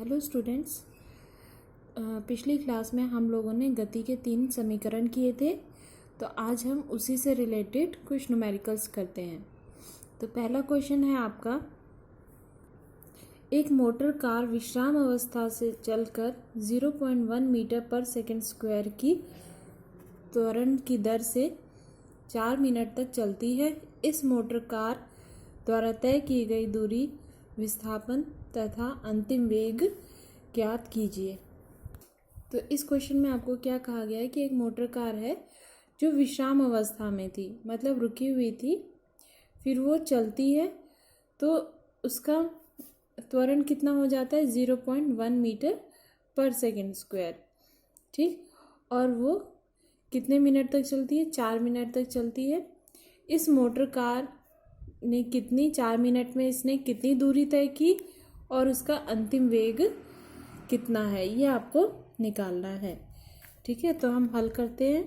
Hello students. पिछली class में हम लोगों ने गति के 3 समीकरण किए थे, तो आज हम उसी से रिलेटेड कुछ न्यूमेरिकल्स करते हैं। तो पहला क्वेश्चन है आपका, एक मोटर कार विश्राम अवस्था से चलकर 0.1 मीटर पर सेकंड स्क्वायर की त्वरण की दर से 4 मिनट तक चलती है। इस मोटर कार द्वारा तय की गई दूरी, विस्थापन तथा अंतिम वेग ज्ञात कीजिए। तो इस क्वेश्चन में आपको क्या कहा गया है कि एक मोटर कार है जो विश्राम अवस्था में थी, मतलब रुकी हुई थी, फिर वो चलती है तो उसका त्वरण कितना हो जाता है 0.1 मीटर पर सेकंड स्क्वायर। ठीक, और वो कितने मिनट तक चलती है? 4 मिनट तक चलती है। इस मोटर कार ने 4 मिनट में इसने कितनी दूरी तय की और उसका अंतिम वेग कितना है, ये आपको निकालना है। ठीक है, तो हम हल करते हैं।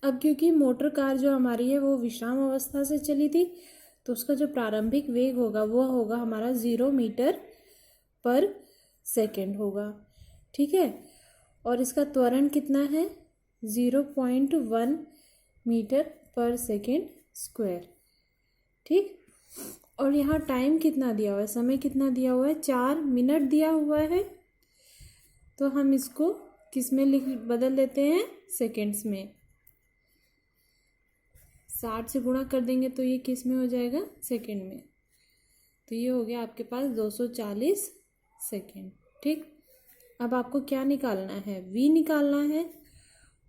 अब क्योंकि मोटर कार जो हमारी है वो विश्राम अवस्था से चली थी, तो उसका जो प्रारंभिक वेग होगा वो होगा हमारा 0 मीटर पर सेकंड होगा। ठीक है, और इसका त्वरण कितना है 0.1 मीटर पर सेकंड स्क्वायर। ठीक, और यहाँ टाइम कितना दिया हुआ है, समय कितना दिया हुआ है, 4 मिनट दिया हुआ है। तो हम इसको किस में बदल देते हैं, सेकंड्स में। 60 से गुणा कर देंगे तो ये किस में हो जाएगा, सेकंड में। तो ये हो गया आपके पास 240 सेकंड। ठीक, अब आपको क्या निकालना है, v निकालना है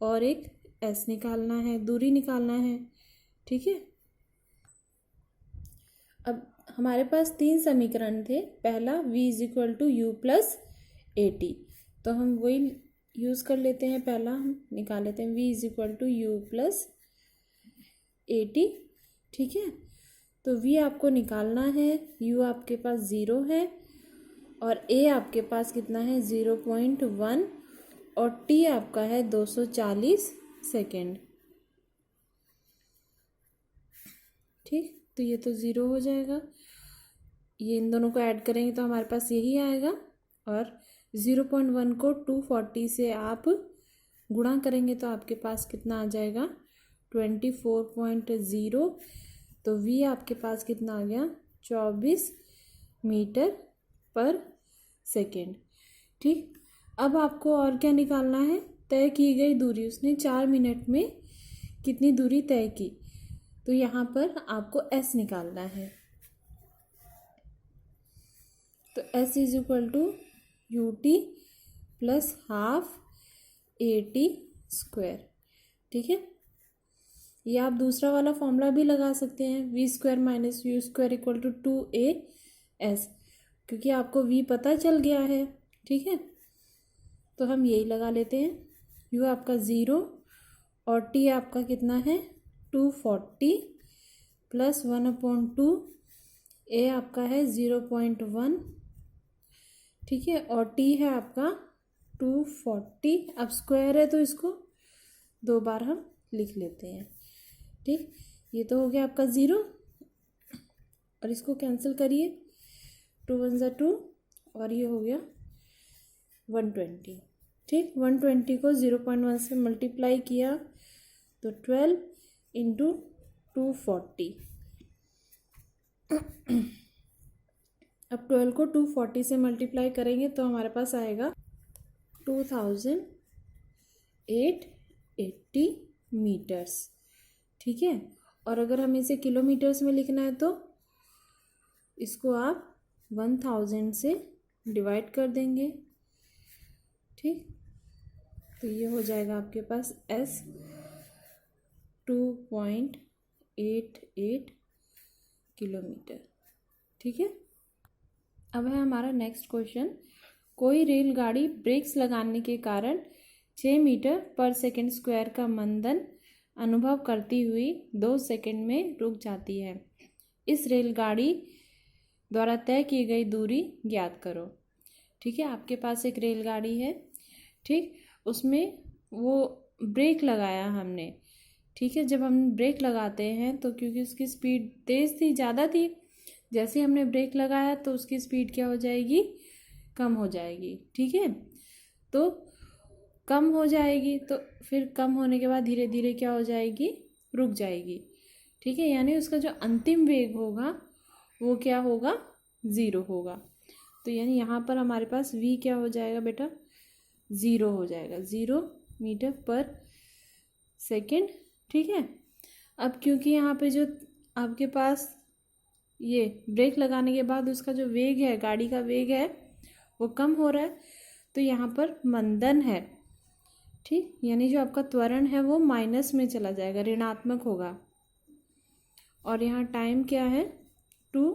और एक s निकालना है, दूरी निकालना है। ठीक है, अब हमारे पास 3 समीकरण थे। पहला v = u + at, तो हम वही यूज़ कर लेते हैं। पहला हम निकाल लेते हैं v = u + at। ठीक है, तो v आपको निकालना है, u आपके पास 0 है और a आपके पास कितना है 0.1 और t आपका है 240 सेकेंड। ठीक, तो ये तो 0 हो जाएगा, ये इन दोनों को ऐड करेंगे तो हमारे पास यही आएगा। और 0.1 को 240 से आप गुणा करेंगे तो आपके पास कितना आ जाएगा 24.0। तो v आपके पास कितना आ गया 24 मीटर पर सेकेंड। ठीक, अब आपको और क्या निकालना है, तय की गई दूरी, उसने 4 मिनट में कितनी दूरी तय की, तो यहाँ पर आपको s निकालना है। तो s = ut + ½ at²। ठीक है, ये आप दूसरा वाला फॉर्मूला भी लगा सकते हैं, v² - u² = 2as, क्योंकि आपको v पता चल गया है। ठीक है, तो हम यही लगा लेते हैं। u आपका 0 और t आपका कितना है 240 + 1/2, a आपका है 0.1। ठीक है, और t है आपका 240। अब स्क्वायर है तो इसको 2 बार हम लिख लेते हैं। ठीक, ये तो हो गया आपका 0 और इसको कैंसिल करिए, 2 × 1 = 2 और ये हो गया 120। ठीक, 120 को 0.1 से मल्टीप्लाई किया तो 12 × 240। अब 12 को 240 से मल्टीप्लाई करेंगे तो हमारे पास आएगा 2880 मीटर्स। ठीक है, और अगर हमें इसे किलोमीटर्स में लिखना है तो इसको आप 1000 से डिवाइड कर देंगे। ठीक, तो ये हो जाएगा आपके पास s 2.88 किलोमीटर। ठीक है, अब है हमारा नेक्स्ट क्वेश्चन, कोई रेलगाड़ी ब्रेक्स लगाने के कारण 6 मीटर पर सेकंड स्क्वायर का मंदन अनुभव करती हुई 2 सेकंड में रुक जाती है। इस रेलगाड़ी द्वारा तय की गई दूरी ज्ञात करो। ठीक है, आपके पास एक रेलगाड़ी है। ठीक, उसमें वो ब्रेक लगाया हमने। ठीक है, जब हम ब्रेक लगाते हैं तो क्योंकि उसकी स्पीड तेज़ थी, ज़्यादा थी, जैसे हमने ब्रेक लगाया तो उसकी स्पीड क्या हो जाएगी, कम हो जाएगी। ठीक है, तो कम हो जाएगी तो फिर कम होने के बाद धीरे धीरे क्या हो जाएगी, रुक जाएगी। ठीक है, यानी उसका जो अंतिम वेग होगा वो क्या होगा, 0 होगा। तो यानी यहाँ पर हमारे पास v क्या हो जाएगा बेटा, 0 हो जाएगा, 0 मीटर पर सेकेंड। ठीक है, अब क्योंकि यहाँ पे जो आपके पास ये ब्रेक लगाने के बाद उसका जो वेग है, गाड़ी का वेग है, वो कम हो रहा है, तो यहाँ पर मंदन है। ठीक, यानी जो आपका त्वरण है वो माइनस में चला जाएगा, ऋणात्मक होगा। और यहाँ टाइम क्या है, 2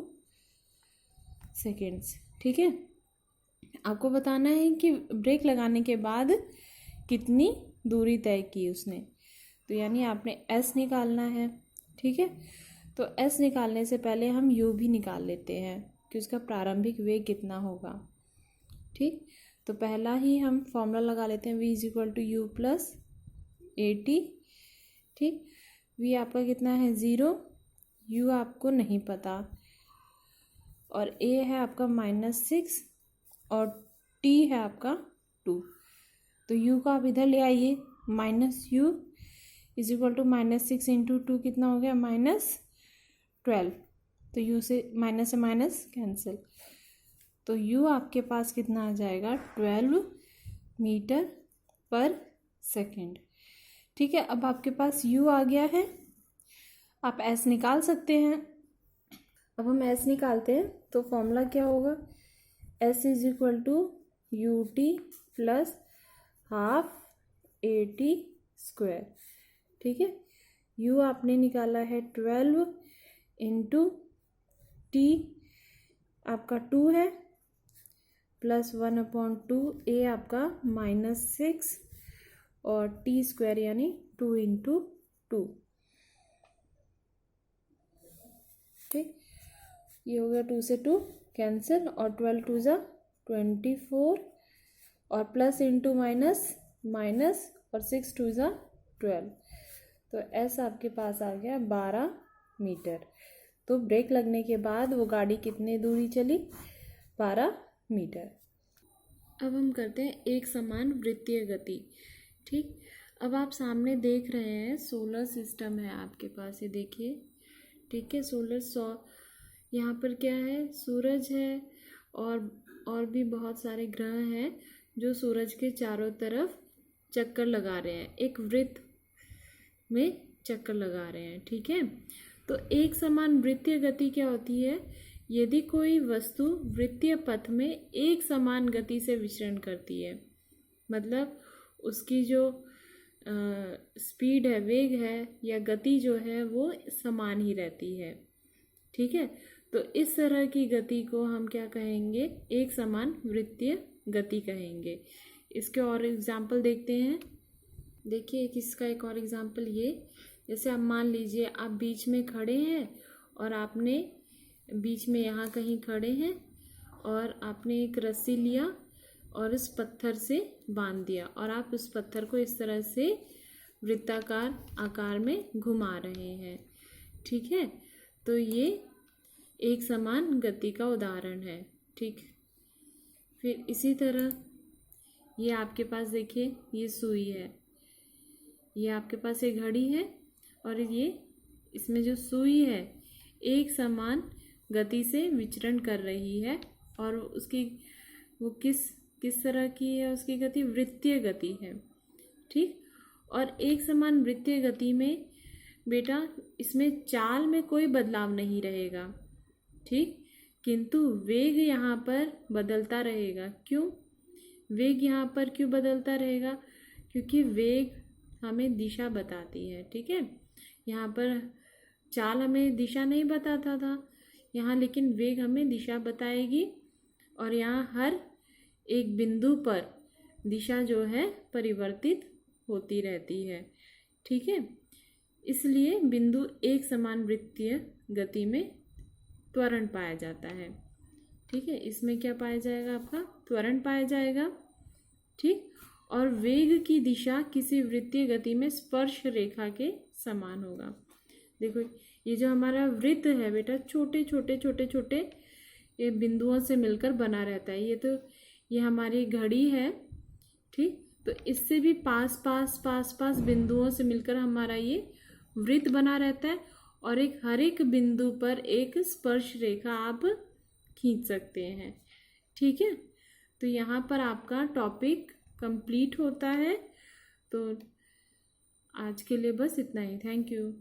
सेकेंड्स। ठीक है, आपको बताना है कि ब्रेक लगाने के बाद कितनी दूरी तय की उसने, तो यानी आपने s निकालना है। ठीक है, तो s निकालने से पहले हम u भी निकाल लेते हैं कि उसका प्रारंभिक वेग कितना होगा। ठीक, तो पहला ही हम फॉर्मूला लगा लेते हैं, v is equal to u plus AT। ठीक, v आपका कितना है, 0, u आपको नहीं पता, और a है आपका -6 और t है आपका 2। तो u को आप इधर ले आइए, -u is equal to -6 into 2 कितना हो गया, -12। तो u से माइनस कैंसिल, तो u आपके पास कितना आ जाएगा, 12 मीटर पर सेकेंड। ठीक है, अब आपके पास u आ गया है, आप s निकाल सकते हैं। अब हम s निकालते हैं तो फॉर्मूला क्या होगा, s is equal to u t plus half AT square. ठीक है, u आपने निकाला है 12 इंटू t आपका 2 है, प्लस 1/2, a आपका -6 और t स्क्वायर यानी 2 इंटू 2। ठीक, ये हो गया 2 से 2 कैंसिल, और 12 2 ज़ा 24, और प्लस इंटू माइनस माइनस, और 6 2 ज़ा 12। तो s आपके पास आ गया 12 मीटर। तो ब्रेक लगने के बाद वो गाड़ी कितने दूरी चली, 12 मीटर। अब हम करते हैं एक समान वृत्तीय गति। ठीक, अब आप सामने देख रहे हैं सोलर सिस्टम है आपके पास, ये देखिए। ठीक है, यहाँ पर क्या है, सूरज है, और भी बहुत सारे ग्रह हैं जो सूरज के चारों तरफ चक्कर लगा रहे हैं, एक वृत्त में चक्कर लगा रहे हैं। ठीक है, तो एक समान वृत्तीय गति क्या होती है, यदि कोई वस्तु वृत्तीय पथ में एक समान गति से विचरण करती है, मतलब उसकी जो स्पीड है, वेग है या गति जो है वो समान ही रहती है। ठीक है, तो इस तरह की गति को हम क्या कहेंगे, एक समान वृत्तीय गति कहेंगे। इसके और एग्जाम्पल देखते हैं। देखिए इसका एक और एग्जाम्पल ये, जैसे आप मान लीजिए आप बीच में खड़े हैं और आपने बीच में यहाँ कहीं खड़े हैं और आपने एक रस्सी लिया और इस पत्थर से बांध दिया, और आप उस पत्थर को इस तरह से वृत्ताकार आकार में घुमा रहे हैं। ठीक है, तो ये एक समान गति का उदाहरण है। ठीक, फिर इसी तरह ये आपके पास देखिए, ये सुई है, ये आपके पास एक घड़ी है, और ये इसमें जो सुई है एक समान गति से विचरण कर रही है, और उसकी वो किस तरह की है, उसकी गति वृत्तीय गति है। ठीक, और एक समान वृत्तीय गति में बेटा इसमें चाल में कोई बदलाव नहीं रहेगा। ठीक, किंतु वेग यहाँ पर बदलता रहेगा। क्यों वेग यहाँ पर क्यों बदलता रहेगा, क्योंकि वेग हमें दिशा बताती है। ठीक है, यहाँ पर चाल हमें दिशा नहीं बताता था यहाँ, लेकिन वेग हमें दिशा बताएगी, और यहाँ हर एक बिंदु पर दिशा जो है परिवर्तित होती रहती है। ठीक है, इसलिए बिंदु एक समान वृत्तीय गति में त्वरण पाया जाता है। ठीक है, इसमें क्या पाया जाएगा, आपका त्वरण पाया जाएगा। ठीक, और वेग की दिशा किसी वृत्तीय गति में स्पर्श रेखा के समान होगा। देखो ये जो हमारा वृत्त है बेटा, छोटे छोटे छोटे छोटे ये बिंदुओं से मिलकर बना रहता है। ये हमारी घड़ी है, ठीक। तो इससे भी पास पास पास पास बिंदुओं से मिलकर हमारा ये वृत्त बना रहता है, और हर एक बिंदु पर एक स्पर्श रेखा आप खींच सकते हैं, ठीक है। तो यहाँ पर आपका टॉपिक कंप्लीट होता है। तो आज के लिए बस इतना ही। Thank you.